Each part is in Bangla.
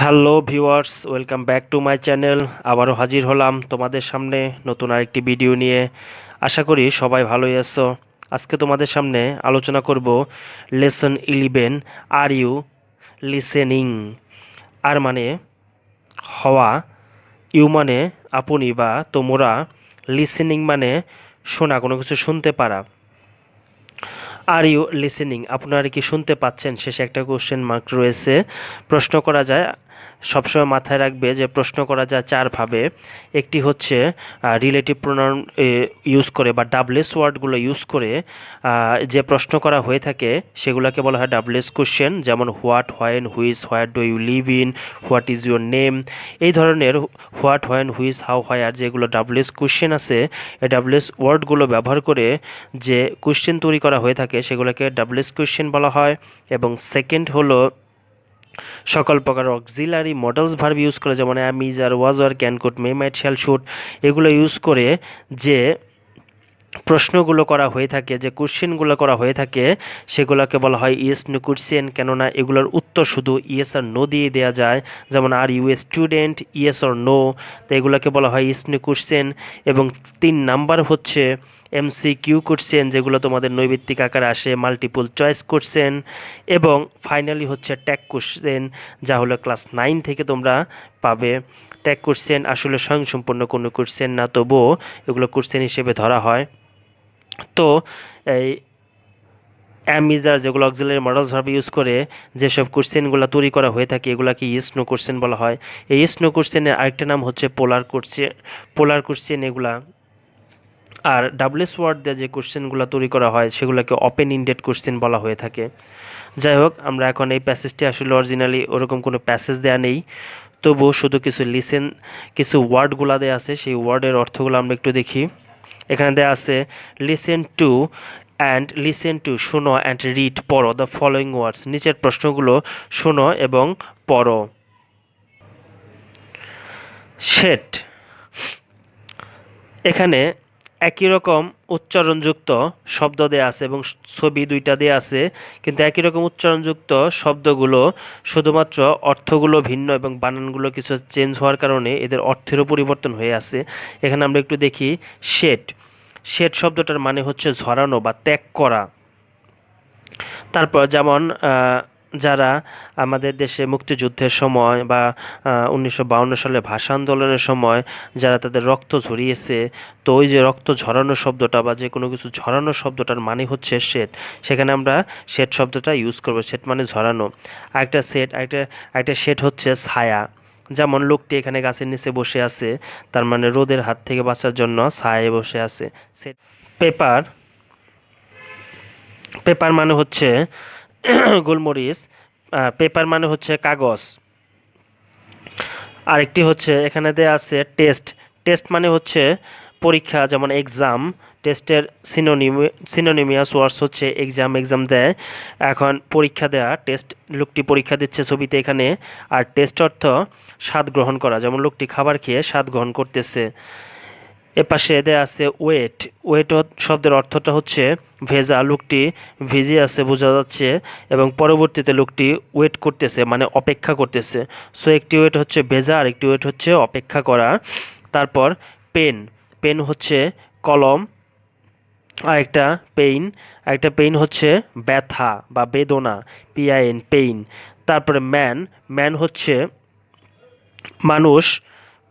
Hello viewers, welcome back to my channel. আবারও হাজির হলাম তোমাদের সামনে নতুন আরেকটি ভিডিও নিয়ে। আশা করি সবাই ভালোই আছো। আজকে তোমাদের সামনে আলোচনা করব লেসন 11, আর ইউ লিসেনিং। আর মানে হওয়া, ইউ মানে আপনি বা তোমরা, লিসেনিং মানে শোনা, কোনো কিছু শুনতে পারা। আর ইউ লিসেনিং, আপনারা কি শুনতে পাচ্ছেন? শেষে একটা কোশ্চেন মার্ক রয়েছে। প্রশ্ন করা যায়, সবসময় মাথায় রাখবে যে প্রশ্ন করা যায় চারভাবে। একটি হচ্ছে রিলেটিভ প্রোনাউন ইউজ করে বা ডাবলেস ওয়ার্ডগুলো ইউজ করে যে প্রশ্ন করা হয়ে থাকে সেগুলোকে বলা হয় ডাবলেস কোশ্চেন, যেমন what, when, which, where do you live in, what is your name. এই ধরনের what, when, which, how, where যেগুলো ডাবলেস কোশ্চেন আছে, এই ডাবলেস ওয়ার্ডগুলো ব্যবহার করে যে কোশ্চেন তৈরি করা হয়ে থাকে সেগুলোকে ডাবলেস কোশ্চেন বলা হয়। এবং সেকেন্ড হলো সকল প্রকার অক্সিলারি মডেলস ভার্ব ইউজ করে, যেমন am, is, are, was, are, can, could, may, might, shall, should, এগুলো ইউজ করে যে প্রশ্নগুলো করা হয়ে থাকে, যে কোশ্চেনগুলো করা হয়ে থাকে সেগুলোকে বলা হয় ইয়েস নো কোশ্চেন। কেননা এগুলোর উত্তর শুধু ইয়েস আর নো দিয়ে দেওয়া যায়, যেমন are you a student, yes or no, তো এগুলোকে বলা হয় ইয়েস নো কোশ্চেন। এবং 3 নাম্বার হচ্ছে MCQ কোশ্চেন, যেগুলো তোমাদের নৈবিত্তিক আকারে আসে, মাল্টিপল চয়েস কোশ্চেন। এবং ফাইনালি হচ্ছে ট্যাগ কোশ্চেন, যা হলো ক্লাস 9 থেকে তোমরা পাবে। ট্যাগ কোশ্চেন আসলে স্বয়ংসম্পূর্ণ কোনো কোশ্চেন না, তবুও এগুলো কোশ্চেন হিসেবে ধরা হয়। তো এই অ্যামিজার যেগুলো অক্সিলারি মডেলস ভার্ব ইউজ করে যেসব কোশ্চেনগুলো তৈরি করা হয়ে থাকে এগুলাকে ইয়েস নো কোশ্চেন বলা হয়। এই ইয়েস নো কোশ্চেনের আরেকটা নাম হচ্ছে পোলার কোশ্চেন এগুলা। আর ডাবলেস ওয়ার্ড দিয়ে যে কোশ্চেনগুলো তৈরি করা হয় সেগুলোকে ওপেন ইন্ডেড কোশ্চেন বলা হয়ে থাকে। যাই হোক, আমরা এখন এই প্যাসেজটি আসলে অরিজিনালি ওরকম কোনো প্যাসেজ দেওয়া নেই, তবুও শুধু কিছু ওয়ার্ডগুলো দেওয়া আছে, সেই ওয়ার্ডের অর্থগুলো আমরা একটু দেখি। এখানে দেওয়া আছে লিসেন টু শোনো, অ্যান্ড রিড পড়ো দ্য ফলোয়িং ওয়ার্ডস, নিচের প্রশ্নগুলো শোনো এবং পড়ো। শেট, এখানে একই রকম উচ্চারণযুক্ত শব্দ দেয়া আছে এবং ছবি দুইটা দেয়া আছে, কিন্তু একই রকম উচ্চারণযুক্ত শব্দগুলো শুধুমাত্র অর্থগুলো ভিন্ন এবং বানানগুলো কিছু চেঞ্জ হওয়ার কারণে এদের অর্থেরও পরিবর্তন হয়ে আছে। এখানে আমরা একটু দেখি। শেড, শেড শব্দটার মানে হচ্ছে ঝরানো বা ত্যাগ করা। তারপর যেমন যারা আমাদের দেশে মুক্তিযুদ্ধের সময় বা 1952 সালে ভাষা আন্দোলনের সময় যারা তাদের রক্ত ঝরিয়েছে, তো ওই যে রক্ত ঝরানো শব্দটা বা যে কোনো কিছু ঝরানো শব্দটার মানে হচ্ছে শেড। সেখানে আমরা শেড শব্দটা ইউজ করবো। শেড মানে ঝরানো। আরেকটা শেড হচ্ছে ছায়া, যেমন লোকটি এখানে গাছের নিচে বসে আছে, তার মানে রোদের হাত থেকে বাঁচার জন্য ছায়ায় বসে আছে। পেপার, পেপার মানে হচ্ছে গোলমরিচ। পেপার মানে হচ্ছে কাগজ। আরেকটি হচ্ছে এখানে দেয়া আছে টেস্ট, টেস্ট মানে হচ্ছে পরীক্ষা, যেমন এক্সাম। টেস্টের সিনোনিমিয়াস ওয়ার্ডস হচ্ছে এক্সাম, এক্সাম দেয়, এখন পরীক্ষা দেয়া। টেস্ট, লোকটি পরীক্ষা দিচ্ছে ছবিতে এখানে। আর টেস্ট অর্থ স্বাদ গ্রহণ করা, যেমন লোকটি খাবার খেয়ে স্বাদ গ্রহণ করতেছে। এপাশে দেয়া আছে ওয়েট, ওয়েট শব্দের অর্থটা হচ্ছে ভেজা, লোকটি ভিজে আছে বোঝা যাচ্ছে, এবং পরবর্তীতে লোকটি ওয়েট করতেছে মানে অপেক্ষা করতেছে। সো একটি ওয়েট হচ্ছে ভেজা আর একটি ওয়েট হচ্ছে অপেক্ষা করা। তারপর পেন, পেন হচ্ছে কলম। আরেকটা পেইন, আরেকটা পেইন হচ্ছে ব্যথা বা বেদনা, PIN, পেইন। তারপরে ম্যান, ম্যান হচ্ছে মানুষ,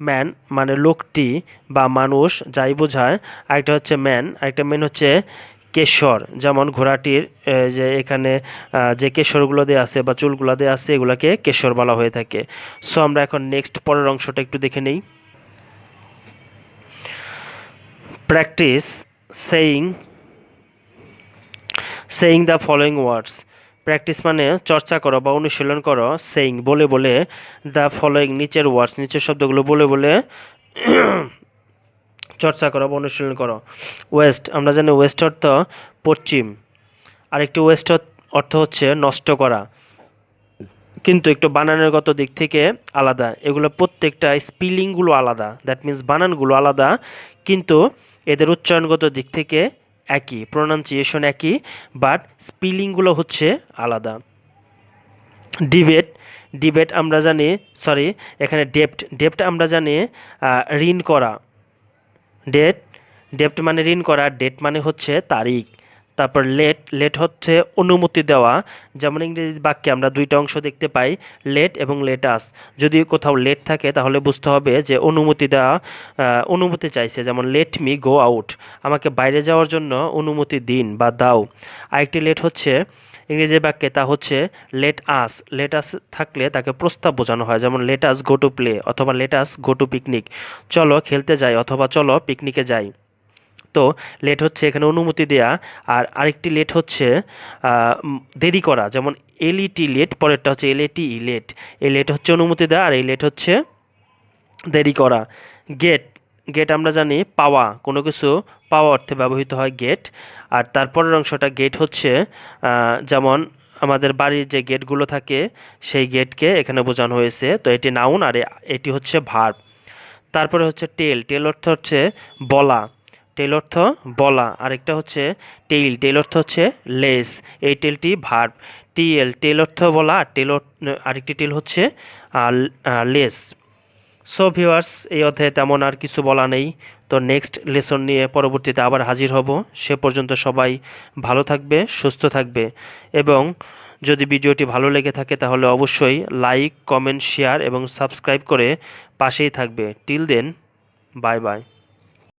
ম্যান মানে লোকটি বা মানুষ যাই বোঝায়। আরেকটা হচ্ছে ম্যান, আরেকটা ম্যান হচ্ছে কেশর, যেমন ঘোড়াটির যে এখানে যে কেশরগুলো দেওয়া আছে বা চুলগুলো দেওয়া আছে এগুলোকে কেশর বলা হয়ে থাকে। সো আমরা এখন নেক্সট পরের অংশটা একটু দেখে নেই। Practice saying, saying the following words. Practice মানে চর্চা করো বা অনুশীলন করো, সেইং বলে বলে, দ্য ফলোয়িং নিচের ওয়ার্ডস নিচের শব্দগুলো বলে বলে চর্চা করো বা অনুশীলন করো। ওয়েস্ট, আমরা জানি ওয়েস্ট অর্থ পশ্চিম। আরেকটি ওয়েস্ট অর্থ হচ্ছে নষ্ট করা, কিন্তু একটু বানানের গত দিক থেকে আলাদা। এগুলো প্রত্যেকটা স্পেলিংগুলো আলাদা, দ্যাট মিন্স বানানগুলো আলাদা, কিন্তু এদের উচ্চারণগত দিক থেকে একই, প্রোনাউন্সিয়েশন একই, বাট স্পেলিংগুলো হচ্ছে আলাদা। ডিবেট, ডিবেট আমরা জানি, সরি, এখানে ডেপ্ট, ডেপ্ট আমরা জানি ঋণ করা। ডেট, ডেপ্ট মানে ঋণ করা, ডেট মানে হচ্ছে তারিখ। তারপর লেট, লেট হচ্ছে অনুমতি দেওয়া। যেমন ইংরেজি বাক্যে আমরা দুইটা অংশ দেখতে পাই, লেট এবং লেটাস। যদি কোথাও লেট থাকে তাহলে বুঝতে হবে যে অনুমতি দেওয়া, অনুমতি চাইছে। যেমন লেট মি গো আউট, আমাকে বাইরে যাওয়ার জন্য অনুমতি দিন বা দাও। আরেকটি লেট হচ্ছে ইংরেজি বাক্যে, তা হচ্ছে লেট আস। লেট আস থাকলে তাকে প্রস্তাব বোঝানো হয়, যেমন let us go to play অথবা let us go to picnic, চলো খেলতে যাই অথবা চলো পিকনিকে যাই। তো লেট হচ্ছে এখানে অনুমতি দেয়া। আর আরেকটি লেট হচ্ছে দেরি করা, যেমন এলইটি লেট, পরেরটা হচ্ছে এলএটি লেট। এই লেট হচ্ছে অনুমতি দেওয়া আর এই লেট হচ্ছে দেরি করা। গেট, গেট আমরা জানি পাওয়া, কোনো কিছু পাওয়া অর্থে ব্যবহৃত হয় গেট। আর তারপরের অংশটা গেট হচ্ছে যেমন আমাদের বাড়ির যে গেটগুলো থাকে সেই গেটকে এখানে বোঝানো হয়েছে। তো এটি নাউন আর এটি হচ্ছে ভার্ব। তারপরে হচ্ছে টেল, টেল অর্থ হচ্ছে বলা, টেল অর্থ বলা। আরেকটা হচ্ছে টেইল, টেল অর্থ হচ্ছে লেস। এই টেলটি ভার্ব। টিএল, টেল অর্থ বলা, আর টেল আরেকটি টেল হচ্ছে লেস। সো ভিউয়ার্স, এই অধ্যায়ে তেমন আর কিছু বলা নেই। তো নেক্সট লেসন নিয়ে পরবর্তীতে আবার হাজির হব। সে পর্যন্ত সবাই ভালো থাকবে, সুস্থ থাকবে, এবং যদি ভিডিওটি ভালো লেগে থাকে তাহলে অবশ্যই লাইক, কমেন্ট, শেয়ার এবং সাবস্ক্রাইব করে পাশেই থাকবে। Till then, bye by.